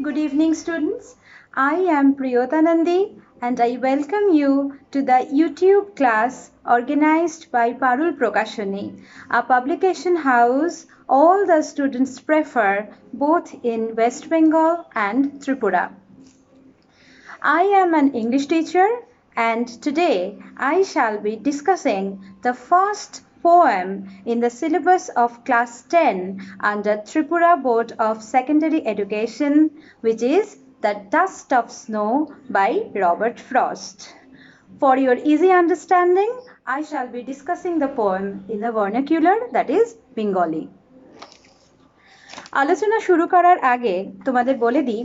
Good evening, students. I am Priyota Nandi and I welcome you to the YouTube class organized by Parul Prakashani, a publication house all the students prefer both in West Bengal and Tripura. I am an English teacher and today I shall be discussing the first poem in the syllabus of class 10 under Tripura Board of Secondary Education, which is The Dust of Snow by Robert Frost. For your easy understanding, I shall be discussing the poem in the vernacular, that is Bengali. আলোচনা শুরু করার আগে তোমাদের বলে দিই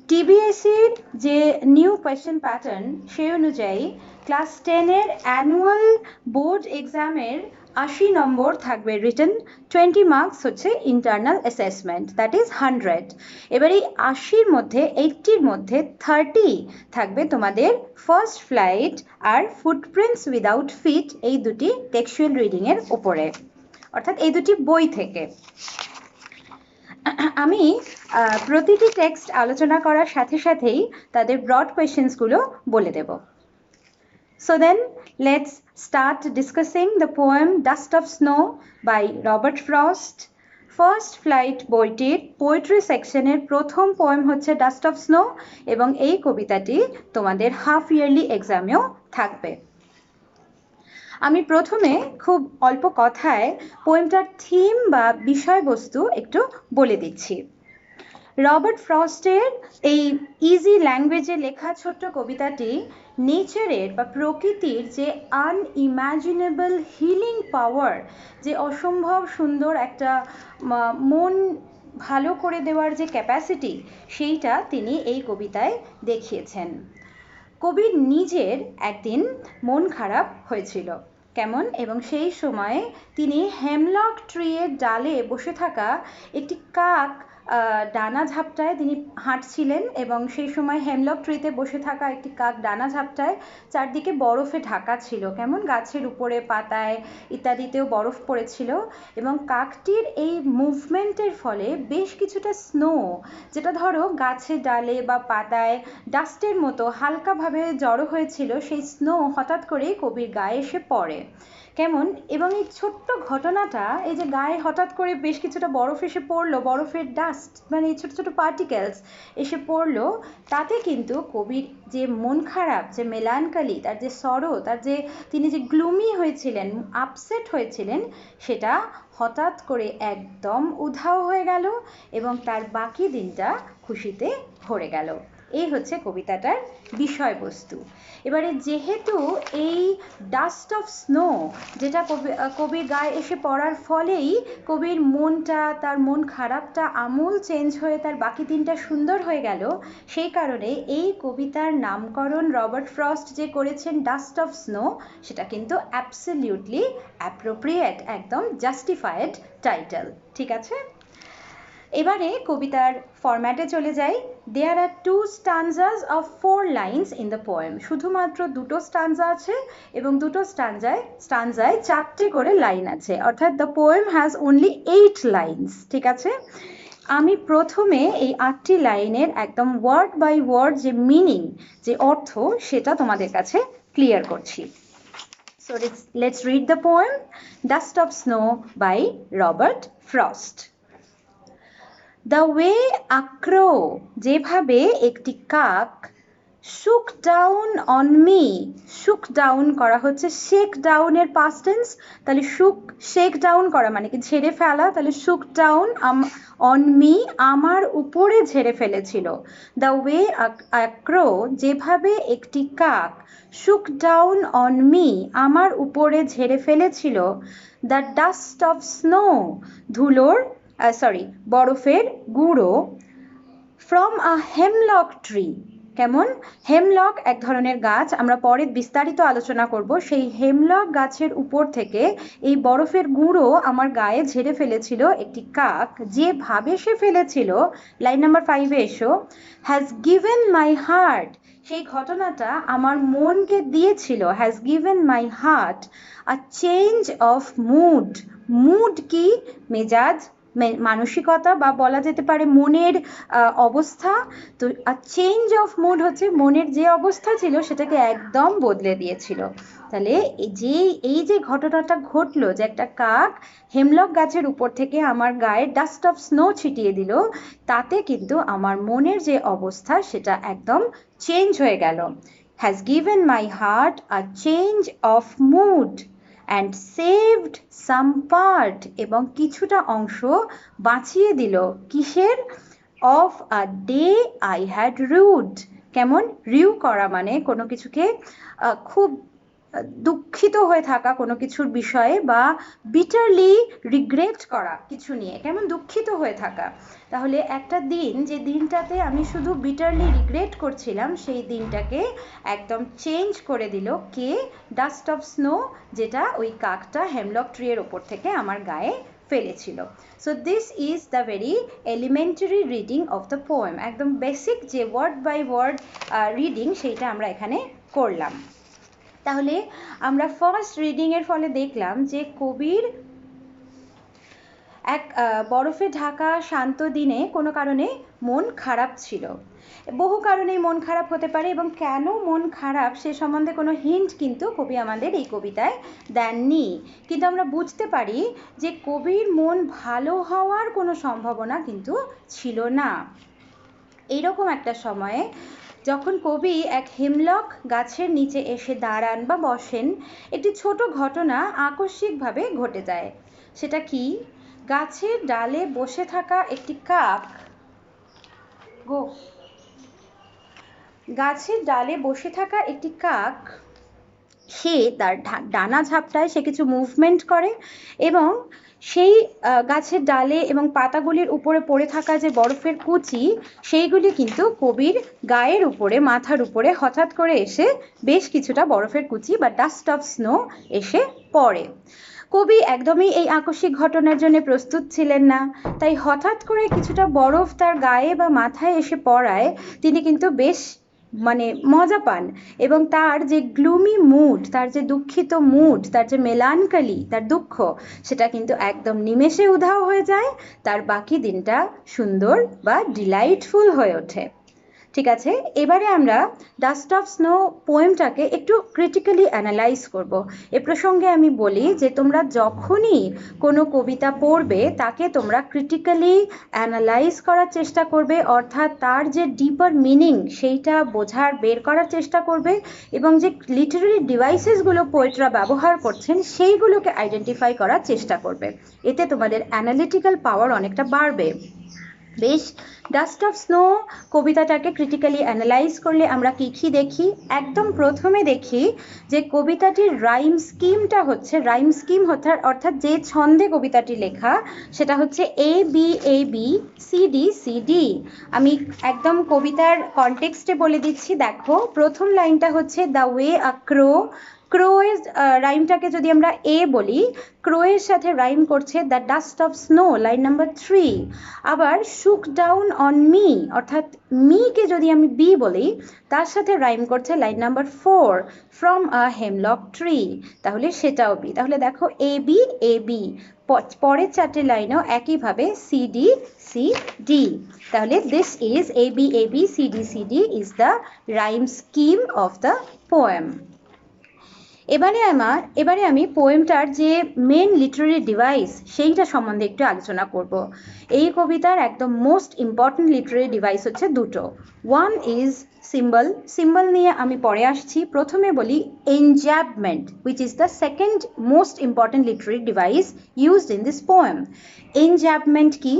টিবিএসসির যে new question pattern সেই অনুযায়ী ক্লাস 10 এর অ্যানুয়াল বোর্ড এক্সামের 80 নম্বর থাকবে রিটেন 20 মার্কস হচ্ছে ইন্টারনাল অ্যাসেসমেন্ট দ্যাট ইজ 100 এবার এই 80-র মধ্যে 80-র মধ্যে 30 থাকবে তোমাদের ফার্স্ট ফ্লাইট আর ফুটপ্রিন্টস উইদাউট ফিট এই দুটি টেক্সচুয়াল রিডিং এর উপরে অর্থাৎ এই দুটি বই থেকে আমি প্রতিটি টেক্সট আলোচনা করার সাথে সাথেই তাদের ব্রড কোয়েশ্চেন্সগুলো বলে দেব So then let's start discussing the poem Dust of Snow by Robert Frost. First Flight বইটির পোয়েট্রি সেকশনের প্রথম পোয়েম হচ্ছে Dust of Snow এবং এই কবিতাটি তোমাদের হাফ ইয়ারলি এক্সামেও থাকবে আমি প্রথমে খুব অল্প কথায় পোয়েমটার থিম বা বিষয়বস্তু একটু বলে দিচ্ছি রবার্ট ফ্রস্টের এই ইজি ল্যাঙ্গুয়েজে লেখা ছোট্ট কবিতাটি নেচারের বা প্রকৃতির যে আনইম্যাজিনেবল হিলিং পাওয়ার যে অসম্ভব সুন্দর একটা মন ভালো করে দেওয়ার যে ক্যাপাসিটি সেইটা তিনি এই কবিতায় দেখিয়েছেন কবির নিজের একদিন মন খারাপ হয়েছিল কেমন এবং সেই সময়ে তিনি হেমলক ট্রিয়ের ডালে বসে থাকা একটি কাক ডানা ঝাপটায় তিনি হাঁটছিলেন এবং সেই সময় হেমলক ট্রিতে বসে থাকা একটি কাক ডানা ঝাপটায় চারদিকে বরফে ঢাকা ছিল কেমন গাছের উপরে পাতায় ইত্যাদিতেও বরফ পড়েছিল এবং কাকটির এই মুভমেন্টের ফলে বেশ কিছুটা স্নো যেটা ধরো গাছের ডালে বা পাতায় ডাস্টের মতো হালকাভাবে জড়ো হয়েছিল সেই স্নো হঠাৎ করেই কবির গায়ে এসে পড়ে কেমন এবং এই ছোট্ট ঘটনাটা এই যে গায়ে হঠাৎ করে বেশ কিছুটা বরফ এসে পড়লো বরফের ডাস্ট মানে এই ছোট ছোট পার্টিকেলস এসে পড়লো তাতে কিন্তু কবির যে মন খারাপ যে মেলানকালি তার যে সরো তার যে তিনি যে গ্লুমি হয়েছিলেন আপসেট হয়েছিলেন সেটা হঠাৎ করে একদম উধাও হয়ে গেল এবং তার বাকি দিনটা খুশিতে ভরে গেল এই হচ্ছে কবিতাটার বিষয়বস্তু এবারে যেহেতু এই ডাস্ট অফ স্নো যেটা কবির গায়ে এসে পড়ার ফলেই কবির মনটা তার মন খারাপটা আমূল চেঞ্জ হয়ে তার বাকি দিনটা সুন্দর হয়ে গেল সেই কারণে এই কবিতার নামকরণ রবার্ট ফ্রস্ট যে করেছেন ডাস্ট অফ স্নো সেটা কিন্তু অ্যাবসলিউটলি অ্যাপ্রোপ্রিয়েট একদম জাস্টিফাইড টাইটেল ঠিক আছে এবারে কবিতার ফরম্যাটে চলে যাই there are 2 stanzas of 4 lines in the poem শুধুমাত্র দুটো স্টানজা আছে এবং দুটো স্টানজায় 4টে করে লাইন আছে অর্থাৎ the poem has only 8 lines ঠিক আছে আমি প্রথমে এই 8টি লাইনের একদম ওয়ার্ড বাই ওয়ার্ড যে মিনিং যে অর্থ সেটা তোমাদের কাছে ক্লিয়ার করছি So let's read the poem Dust of Snow by Robert Frost The way a crow যেভাবে একটি কাক shook down on me shook down করা হচ্ছে shake down এর past tense তাহলে shake down করা মানে কি ঝেড়ে ফেলা তাহলে shook down on me আমার উপরে ঝেড়ে ফেলেছিল the way a crow যেভাবে একটি কাক shook down on me আমার উপরে ঝেড়ে ফেলেছিল the dust of snow ধুলোর বরফের গুঁড়ো from a hemlock tree কেমন হেমলক এক ধরনের গাছ আমরা পরে বিস্তারিত আলোচনা করব সেই হেমলক গাছের উপর থেকে এই বরফের গুঁড়ো আমার গায়ে ঝেড়ে ফেলেছিল একটি কাক যেভাবে সে ফেলেছিল লাইন নাম্বার 5 এ এসো has given my heart সেই ঘটনাটা আমার মনকে দিয়েছিল has given my heart a change of mood কি মেজাজ মানসিকতা বা বলা যেতে পারে মনের অবস্থা। তো চেঞ্জ অফ মুড হচ্ছে মনের যে অবস্থা ছিল সেটাকে একদম বদলে দিয়েছিল। তাহলে এই যে ঘটনাটা ঘটলো, যে একটা কাক হেমলক গাছের উপর থেকে আমার গায়ে ডাস্ট অফ স্নো ছিটিয়ে দিল, তাতে কিন্তু আমার মনের যে অবস্থা সেটা একদম চেঞ্জ হয়ে গেল। has given my heart a change of mood and saved some part, এবং কিছুটা অংশ বাঁচিয়ে দিল কিসের? of a day I had rued। কেমন? রিউ করা মানে কোনো কিছুকে খুব দুঃখিত হয়ে থাকা কোনো কিছুর বিষয়ে, বা বিটারলি রিগ্রেট করা কিছু নিয়ে, কেমন দুঃখিত হয়ে থাকা। তাহলে একটা দিন, যে দিনটাতে আমি শুধু বিটারলি রিগ্রেট করছিলাম, সেই দিনটাকে একদম চেঞ্জ করে দিল কে? ডাস্ট অফ স্নো, যেটা ওই কাকটা হেমলক ট্রি এর ওপর থেকে আমার গায়ে ফেলেছিল। So this is the very elementary reading of the poem. একদম বেসিক যে ওয়ার্ড বাই ওয়ার্ড রিডিং, সেইটা আমরা এখানে করলাম। তাহলে আমরা ফার্স্ট রিডিং এর ফলে দেখলাম যে কবির এক বরফে ঢাকা শান্ত দিনে কোনো কারণে মন খারাপ ছিল। বহু কারণেই মন খারাপ হতে পারে, এবং কেন মন খারাপ সে সম্বন্ধে কোনো হিন্ট কিন্তু কবি আমাদের এই কবিতায় দেননি। কিন্তু আমরা বুঝতে পারি যে কবির মন ভালো হওয়ার কোনো সম্ভাবনা কিন্তু ছিল না। এইরকম একটা সময়ে যখন কবি এক হেমলক গাছের নিচে এসে দাঁড়ান বা বসেন, একটি ছোট ঘটনা আকস্মিকভাবে ঘটে যায়। সেটা কি? গাছের ডালে বসে থাকা একটি কাক, গাছের ডালে বসে থাকা একটি কাক, সে তার ডানা ঝাপটায়, সে কিছু মুভমেন্ট করে, এবং সেই গাছের ডালে এবং পাতাগুলির উপরে পড়ে থাকা যে বরফের কুচি, সেইগুলি কিন্তু কবির গায়ের উপরে, মাথার উপরে হঠাৎ করে এসে বেশ কিছুটা বরফের কুচি বা ডাস্ট অফ স্নো এসে পড়ে। কবি একদমই এই আকস্মিক ঘটনার জন্য প্রস্তুত ছিলেন না, তাই হঠাৎ করে কিছুটা বরফ তার গায়ে বা মাথায় এসে পড়ায় তিনি কিন্তু বেশ মজা পান, এবং তার যে গ্লুমি মুড, তার যে দুঃখিত মুড, তার যে মেলানকালি, তার দুঃখ, সেটা কিন্তু একদম নিমেষে উধাও হয়ে যায়। তার বাকি দিনটা সুন্দর বা ডিলাইটফুল হয়ে ওঠে। ঠিক আছে, এবারে আমরা ডাস্ট অফ স্নো পোয়েমটাকে একটু ক্রিটিক্যালি অ্যানালাইজ করব। এ প্রসঙ্গে আমি বলি যে তোমরা যখনই কোনো কবিতা পড়বে তাকে তোমরা ক্রিটিক্যালি অ্যানালাইজ করার চেষ্টা করবে, অর্থাৎ তার যে ডিপার মিনিং সেইটা বোঝার, বের করার চেষ্টা করবে, এবং যে লিটারারি ডিভাইসেসগুলো পোয়েটরা ব্যবহার করছেন সেইগুলোকে আইডেন্টিফাই করার চেষ্টা করবে। এতে তোমাদের অ্যানালিটিক্যাল পাওয়ার অনেকটা বাড়বে। বেশ, ডাস্ট অফ স্নো কবিতাটাকে ক্রিটিক্যালি অ্যানালাইজ করলে আমরা কি দেখি? একদম প্রথমে দেখি যে কবিতাটির রাইম স্কিমটা হচ্ছে, অর্থাৎ যে ছন্দে কবিতাটি লেখা সেটা হচ্ছে এ বি সি ডি। আমি একদম কবিতার কনটেক্সটে বলে দিচ্ছি। দেখো, প্রথম লাইনটা হচ্ছে দ্য ওয়ে আ ক্রো। ক্রোয়ের রাইমটাকে যদি আমরা এ বলি, ক্রোয়ের সাথে রাইম করছে the dust of snow, line number 3। আবার শুক ডাউন অন মি, অর্থাৎ মিকে যদি আমি বি বলি, তার সাথে রাইম করছে line number 4 from a hemlock tree, তাহলে সেটাও বি। তাহলে দেখো এ বি, পরের চারটে লাইনেও একইভাবে সি ডি। তাহলে this is A B C D is the rhyme scheme of the poem. এবারে আমি পোয়েমটার যে মেন লিটারারি ডিভাইস সেইটা সম্বন্ধে একটু আলোচনা করব। এই কবিতার একদম মোস্ট ইম্পর্টেন্ট লিটারারি ডিভাইস হচ্ছে দুটো। ওয়ান ইজ সিম্বল নিয়ে আমি পরে আসছি। প্রথমে বলি enjambment, which is the second most important literary device used in this poem. Enjambment কি?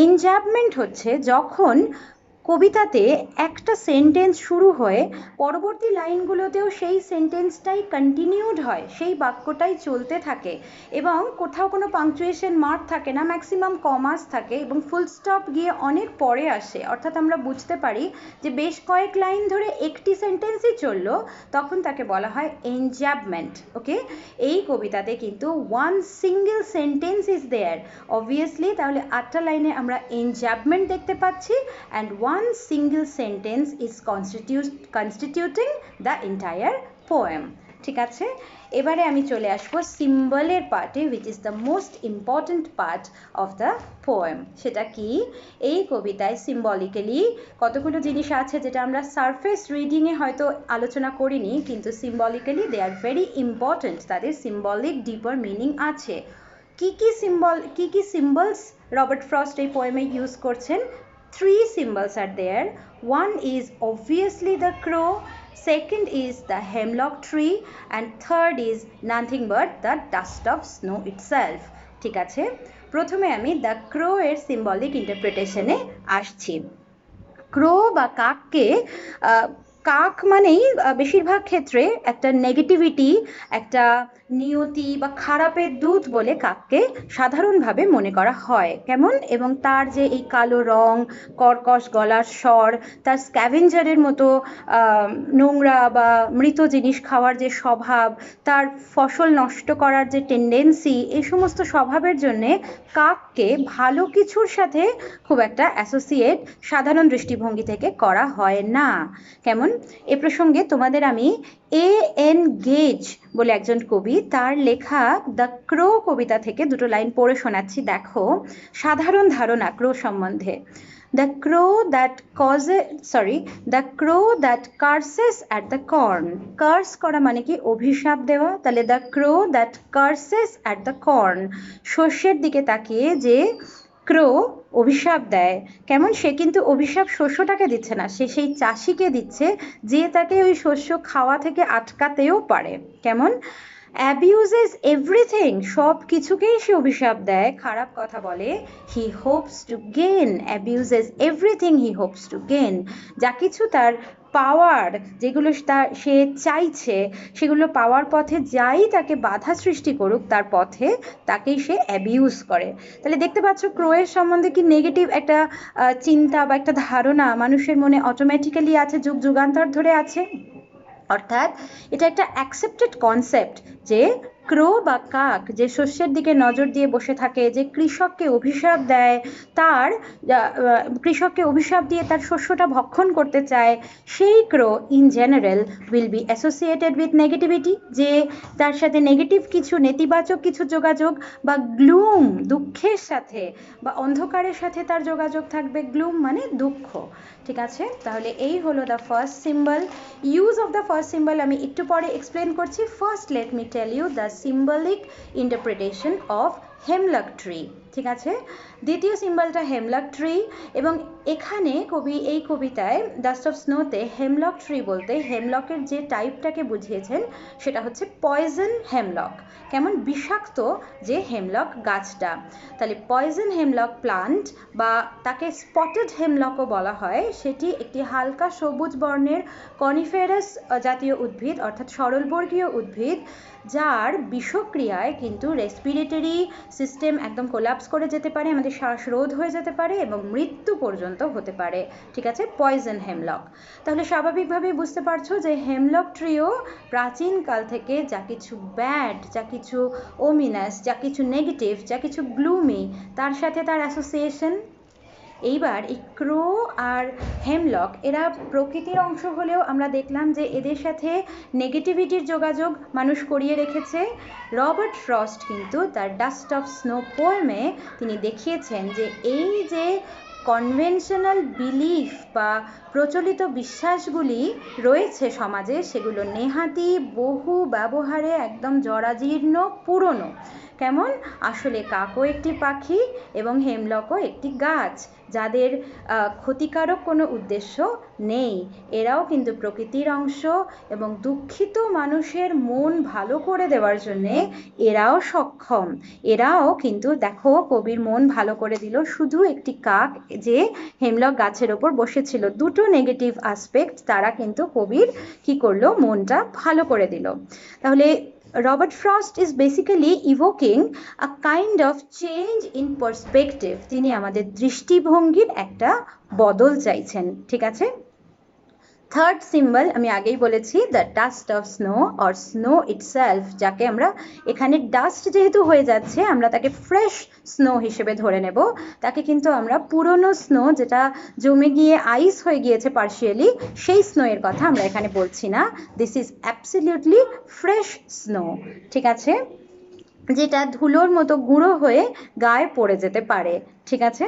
এনজ্যাবমেন্ট হচ্ছে যখন কবিতাতে একটা সেন্টেন্স শুরু হয়ে পরবর্তী লাইনগুলোতেও সেই সেন্টেন্সটাই কন্টিনিউড হয়, সেই বাক্যটাই চলতে থাকে, এবং কোথাও কোনো পাংচুয়েশন মার্ক থাকে না, ম্যাক্সিমাম কমাস থাকে, এবং ফুল স্টপ গিয়ে অনেক পরে আসে। অর্থাৎ আমরা বুঝতে পারি যে বেশ কয়েক লাইন ধরে একটি সেন্টেন্সই চললো, তখন তাকে বলা হয় এনজ্যাবমেন্ট। ওকে, এই কবিতাতে কিন্তু one single sentence is there obviously, তাহলে 8টা লাইনে আমরা এনজ্যাবমেন্ট দেখতে পাচ্ছি, and one single sentence is constituting the entire poem. ঠিক আছে, এবারে আমি চলে আসবো সিম্বলের পার্টে, which is the most important part of the poem. সেটা কি, এই কবিতায় সিম্বলিক্যালি কতগুলো জিনিস আছে যেটা আমরা সারফেস রিডিংয়ে হয়তো আলোচনা করিনি, কিন্তু symbolically they are very important, তাদের সিম্বলিক ডিপার মিনিং আছে। কি কি সিম্বলস রবার্ট ফ্রস্ট এই পোয়েমে ইউজ করছেন? 3 symbols are there. One is obviously the crow, second is the hemlock tree, and third is nothing but the dust of snow itself. ঠিক আছে, প্রথমে আমি দ্য ক্রো এর সিম্বলিক ইন্টারপ্রিটেশনে আসছি। ক্রো বা কাককে কাক মানেই বেশিরভাগ ক্ষেত্রে একটা নেগেটিভিটি, একটা নিয়তি বা খারাপের দূত বলে কাককে সাধারণভাবে মনে করা হয়। কেমন? এবং তার যে এই কালো রং, কর্কশ গলার স্বর, তার স্ক্যাভেঞ্জারের মতো নোংরা বা মৃত জিনিস খাওয়ার যে স্বভাব, তার ফসল নষ্ট করার যে টেন্ডেন্সি, এই সমস্ত স্বভাবের জন্যে কাককে ভালো কিছুর সাথে খুব একটা অ্যাসোসিয়েট সাধারণ দৃষ্টিভঙ্গি থেকে করা হয় না। কেমন? এ প্রসঙ্গে তোমাদের আমি A.N. গেজ বলে একজন কবি, তার লেখা দ্য ক্রো কবিতা থেকে দুটো লাইন পড়ে শোনাচ্ছি, দেখো সাধারণ ধারণা ক্রো সম্বন্ধে। The crow that curses at the corn. Curse করা মানে কি? অভিশাপ দেওয়া। তাহলে the crow that curses at the corn, শস্যের দিকে তাকিয়ে যে ক্রো অভিশাপ দেয়। কেমন? সে কিন্তু অভিশাপ শস্যটাকে দিচ্ছে না, সে সেই চাষিকে দিচ্ছে যে তাকে ওই শস্য খাওয়া থেকে আটকাতেও পারে। কেমন? অ্যাবিউজেস এভরিথিং, সব কিছুকেই সে অভিশাপ দেয়, খারাপ কথা বলে। He hopes to gain, abuses everything he hopes to gain, যা কিছু তার পাওয়ার, যেগুলো সে চাইছে, সেগুলো পাওয়ার পথে যাই তাকে বাধা সৃষ্টি করুক তার পথে, তাকেই সে অ্যাবিউজ করে। তাহলে দেখতে পাচ্ছ ক্রোয়ের সম্বন্ধে কি নেগেটিভ একটা চিন্তা বা একটা ধারণা মানুষের মনে অটোমেটিক্যালি আছে, যুগ যুগান্তর ধরে আছে। অর্থাৎ এটা একটা অ্যাকসেপ্টেড কনসেপ্ট যে ক্রো বা কাক যে শস্যের দিকে নজর দিয়ে বসে থাকে, যে কৃষককে অভিশাপ দেয়, কৃষককে অভিশাপ দিয়ে তার শস্যটা ভক্ষণ করতে চায়, সেই crow in general will be associated with negativity, যে তার সাথে নেগেটিভ কিছু, নেতিবাচক কিছু যোগাযোগ, বা গ্লুম, দুঃখের সাথে বা অন্ধকারের সাথে তার যোগাযোগ থাকবে। গ্লুম মানে দুঃখ। ঠিক আছে, তাহলে এই হলো the first symbol. Use of the first symbol আমি একটু পরে এক্সপ্লেন করছি। First let me tell you the symbolic interpretation of hemlock tree. ঠিক আছে, দ্বিতীয় সিম্বলটা হেমলক ট্রি, এবং এখানে কবি এই কবিতায় ডাস্ট অফ স্নোতে হেমলক ট্রি বলতে হেমলকের যে টাইপটাকে বুঝিয়েছেন সেটা হচ্ছে পয়জন হেমলক। কেমন? বিষাক্ত যে হেমলক গাছটা। তাহলে পয়জন হেমলক প্লান্ট, বা তাকে স্পটেড হেমলকও বলা হয়, সেটি একটি হালকা সবুজ বর্ণের কনিফেরাস জাতীয় উদ্ভিদ, অর্থাৎ সরলবর্গীয় উদ্ভিদ, যার বিষক্রিয়ায় কিন্তু রেসপিরেটরি সিস্টেম একদম কোলাপস করে যেতে পারে, আমাদের শ্বাসরোধ হয়ে যেতে পারে এবং মৃত্যু পর্যন্ত হতে পারে। ঠিক আছে, পয়জন হেমলক। তাহলে স্বাভাবিকভাবেই বুঝতে পারছো যে হেমলক ট্রিও প্রাচীনকাল থেকে যা কিছু ব্যাড, যা কিছু ওমিনাস, যা কিছু নেগেটিভ, যা কিছু গ্লুমি, তার সাথে তার অ্যাসোসিয়েশন। এইবার এই ক্রো আর হেমলক এরা প্রকৃতির অংশ হলেও আমরা দেখলাম যে এদের সাথে নেগেটিভিটির যোগাযোগ মানুষ করিয়ে রেখেছে। রবার্ট ফ্রস্ট কিন্তু তার ডাস্ট অফ স্নো পোয়েমে তিনি দেখিয়েছেন যে এই যে কনভেনশনাল বিলিফ বা প্রচলিত বিশ্বাসগুলি রয়েছে সমাজে, সেগুলো নেহাতি বহু ব্যবহারে একদম জরাজীর্ণ, পুরনো। কেমন? আসলে কাকও একটি পাখি এবং হেমলকও একটি গাছ, যাদের ক্ষতিকারক কোনো উদ্দেশ্য নেই। এরাও কিন্তু প্রকৃতির অংশ, এবং দুঃখিত মানুষের মন ভালো করে দেওয়ার জন্যে এরাও সক্ষম। এরাও কিন্তু দেখো কবির মন ভালো করে দিল শুধু একটি কাক যে হেমলক গাছের ওপর বসেছিল। দুটো নেগেটিভ আসপেক্ট তারা কিন্তু কবির কি করলো, মনটা ভালো করে দিল। তাহলে Robert Frost is basically evoking a kind of change in perspective. তিনি আমাদের দৃষ্টিভঙ্গির একটা বদল চাইছেন। ঠিক আছে, থার্ড সিম্বল আমি আগেই বলেছি the dust of snow or snow itself, যাকে আমরা এখানে ডাস্ট যেহেতু হয়ে যাচ্ছে আমরা তাকে ফ্রেশ স্নো হিসেবে ধরে নেব। তাকে কিন্তু আমরা পুরনো স্নো যেটা জমে গিয়ে আইস হয়ে গিয়েছে পার্শিয়ালি, সেই স্নো এর কথা আমরা এখানে বলছি না। This is absolutely fresh snow, ঠিক আছে, যেটা ধুলোর মতো গুঁড়ো হয়ে গায়ে পড়ে যেতে পারে, ঠিক আছে।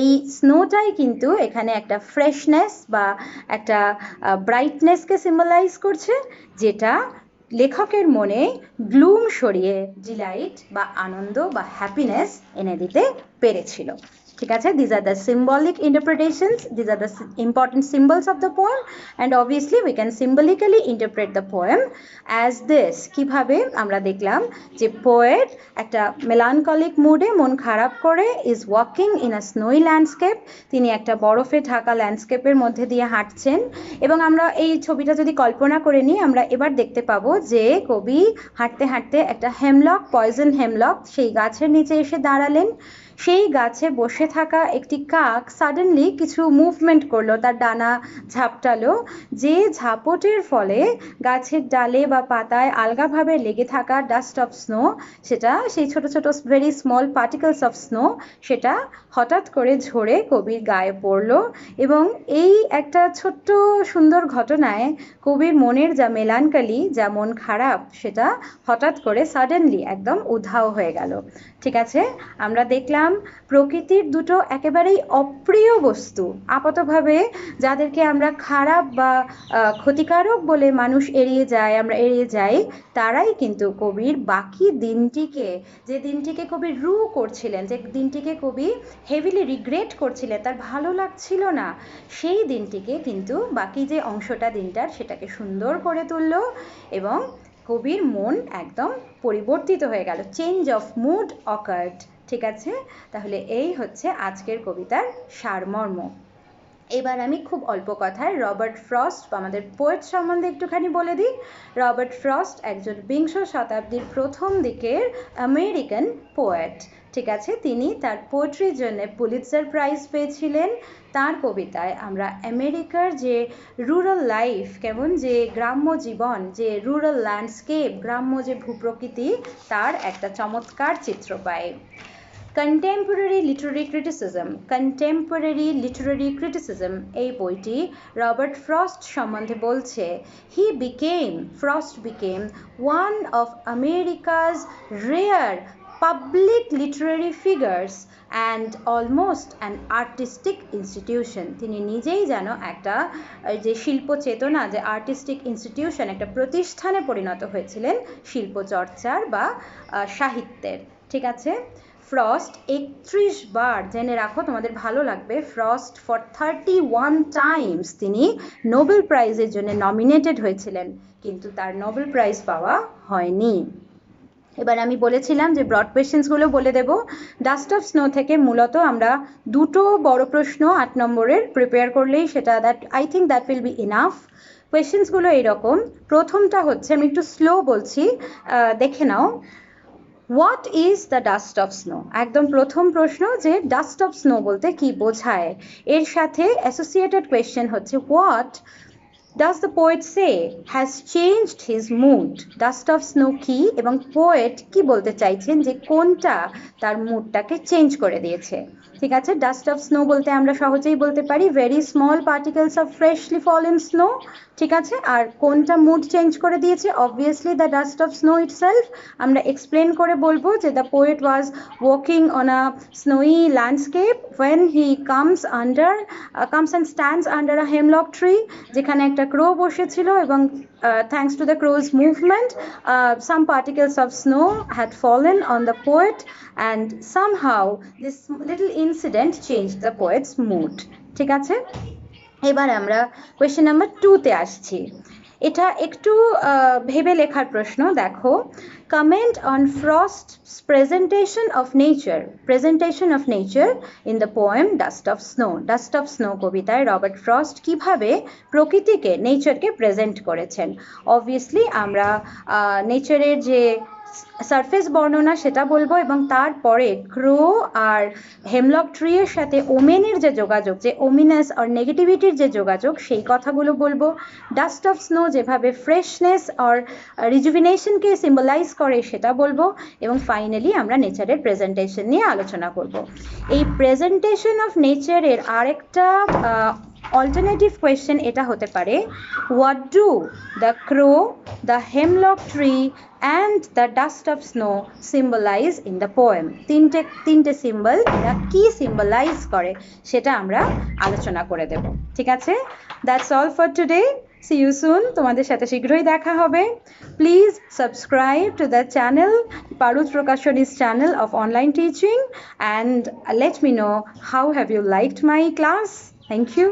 এই স্নোটাই কিন্তু এখানে একটা ফ্রেশনেস বা একটা ব্রাইটনেসকে সিম্বলাইজ করছে, যেটা লেখকের মনে গ্লুম সরিয়ে ডিলাইট বা আনন্দ বা হ্যাপিনেস এনে দিতে পেরেছিল, ঠিক আছে। These are the symbolic interpretations, these are the important symbols of the poem, and obviously we can symbolically interpret the poem as this. কিভাবে আমরা দেখলাম যে poet একটা melancholic mood এ মন খারাপ করে is walking in a snowy landscape, তিনি একটা বরফে ঢাকা ল্যান্ডস্কেপের মধ্যে দিয়ে হাঁটছেন, এবং আমরা এই ছবিটা যদি কল্পনা করে নিই আমরা এবার দেখতে পাবো যে কবি হাঁটতে হাঁটতে একটা হেমলক, পয়জন হেমলক, সেই গাছের নিচে এসে দাঁড়ালেন। সেই গাছে বসে থাকা একটি কাক সাডেনলি কিছু মুভমেন্ট করলো, তার ডানা ঝাপটালো, যে ঝাপটের ফলে গাছের ডালে বা পাতায় আলগাভাবে লেগে থাকা ডাস্ট অফ স্নো, সেটা সেই ছোট ছোট very small particles of snow, সেটা হঠাৎ করে ঝরে কবির গায়ে পড়লো, এবং এই একটা ছোট্ট সুন্দর ঘটনায় কবির মনের যা মেলানকালি, যা মন খারাপ, সেটা হঠাৎ করে সাডেনলি একদম উধাও হয়ে গেল, ঠিক আছে। আমরা দেখলাম প্রকৃতির দুটো একেবারেই অপ্রিয় বস্তু, আপাতভাবে যাদেরকে আমরা খারাপ বা ক্ষতিকারক বলে মানুষ এড়িয়ে যায়, আমরা এড়িয়ে যাই, তারাই কিন্তু কবির বাকি দিনটিকে, যে দিনটিকে কবি রু করছিলেন, যে দিনটিকে কবি হেভিলি রিগ্রেট করছিলেন, তার ভালো লাগছিল না, সেই দিনটিকে কিন্তু বাকি যে অংশটা দিনটার সেটাকে সুন্দর করে তুলল, এবং কবির মন একদম পরিবর্তিত হয়ে গেল, চেঞ্জ অফ মুড অকার্ড, ঠিক আছে। তাহলে এই হচ্ছে আজকের কবিতার সারমর্ম। এবার আমি খুব অল্প কথায় রবার্ট ফ্রস্ট বা আমাদের পোয়েট সম্বন্ধে একটুখানি বলে দিই। রবার্ট ফ্রস্ট একজন বিংশ শতাব্দীর প্রথম দিকের আমেরিকান পোয়েট, ঠিক আছে। তিনি তার পোয়েট্রির জন্য পুলিৎজার প্রাইজ পেয়েছিলেন। তার কবিতায় আমরা আমেরিকার যে রুরাল লাইফ, কেমন যে গ্রাম্য জীবন, যে রুরাল ল্যান্ডস্কেপ, গ্রাম্য যে ভূপ্রকৃতি, তার একটা চমৎকার চিত্র পাই। কন্টেম্পোরারি লিটারারি ক্রিটিসিজম এই বইটি রবার্ট ফ্রস্ট সম্বন্ধে বলছে, frost became one of আমেরিকাজ rare public Literary figures and almost an artistic institution. তিনি নিজেই যেন একটা যে শিল্প চেতনা, যে আর্টিস্টিক ইনস্টিটিউশন, একটা প্রতিষ্ঠানে পরিণত হয়েছিলেন শিল্পচর্চার বা সাহিত্যের, ঠিক আছে। ফ্রস্ট 31 বার, জেনে রাখো তোমাদের ভালো লাগবে, ফ্রস্ট ফর 31 টাইমস তিনি নোবেল প্রাইজের জন্য নমিনেটেড হয়েছিলেন, কিন্তু তার নোবেল প্রাইজ পাওয়া হয়নি। এবার আমি বলেছিলাম যে ব্রড কোয়েশ্চেন্সগুলো বলে দেব। ডাস্ট অফ স্নো থেকে মূলত আমরা দুটো বড় প্রশ্ন 8 নম্বরের প্রিপেয়ার করলেই সেটা I think that will be enough. কোয়েশ্চেন্সগুলো এইরকম। প্রথমটা হচ্ছে, আমি একটু স্লো বলছি, দেখে নাও। What is the dust of snow? একদম প্রথম প্রশ্ন যে ডাস্ট অফ স্নো বলতে কি বোঝায়। এর সাথে অ্যাসোসিয়েটেড কোয়েশ্চেন হচ্ছে what does the poet say has changed his mood. Dust of snow কি, এবং পোয়েট কি বলতে চাইছেন যে কোনটা তার মুডটাকে চেঞ্জ করে দিয়েছে, ঠিক আছে। ডাস্ট অফ স্নো বলতে আমরা সহজেই বলতে পারি very small particles of freshly fallen snow, ঠিক আছে। আর কোনটা মুড চেঞ্জ করে দিয়েছে, obviously the dust of snow itself. আমরা এক্সপ্লেন করে বলবো যে the poet was walking on a snowy landscape when he comes and stands under a hemlock tree, যেখানে একটা ক্রো বসেছিল, এবং thanks to the crow's movement some particles of snow had fallen on the poet, and somehow this little incident changed the poet's mood, ঠিক আছে। এবার আমরা question number 2-তে আসছি। এটা একটু ভেবে লেখার প্রশ্ন। দেখো, comment on Frost's presentation of nature in the poem dust of snow. Dust of snow কবিতায় রবার্ট ফ্রস্ট কিভাবে প্রকৃতিকে, নেচারকে প্রেজেন্ট করেছেন। অবভিয়াসলি আমরা নেচারের যে সারফেস বর্ণনা সেটা বলবো, এবং তারপরে ক্রো আর হেমলক ট্রি এর সাথে ওমেনের যে যোগাযোগ, যে ওমিনাস আর নেগেটিভিটির যে যোগাযোগ, সেই কথাগুলো বলবো। ডাস্ট অফ স্নো যেভাবে ফ্রেশনেস আর রিজুভিনেশনকে সিম্বলাইজ করে সেটা বলবো, এবং ফাইনালি আমরা নেচারের প্রেজেন্টেশন নিয়ে আলোচনা করব। এই প্রেজেন্টেশন অফ নেচারের আরেকটা অল্টারনেটিভ কোয়েশ্চেন এটা হতে পারে, what do the crow, the hemlock tree and the dust of snow symbolise in the poem. তিনটে সিম্বল এরা কি সিম্বলাইজ করে সেটা আমরা আলোচনা করে দেব। ঠিক আছে, that's all for today. See you soon, তোমাদের সাথে শীঘ্রই দেখা হবে। Please subscribe to the channel, Parul Prakashani's channel of online teaching, and let me know how have you liked my class. Thank you.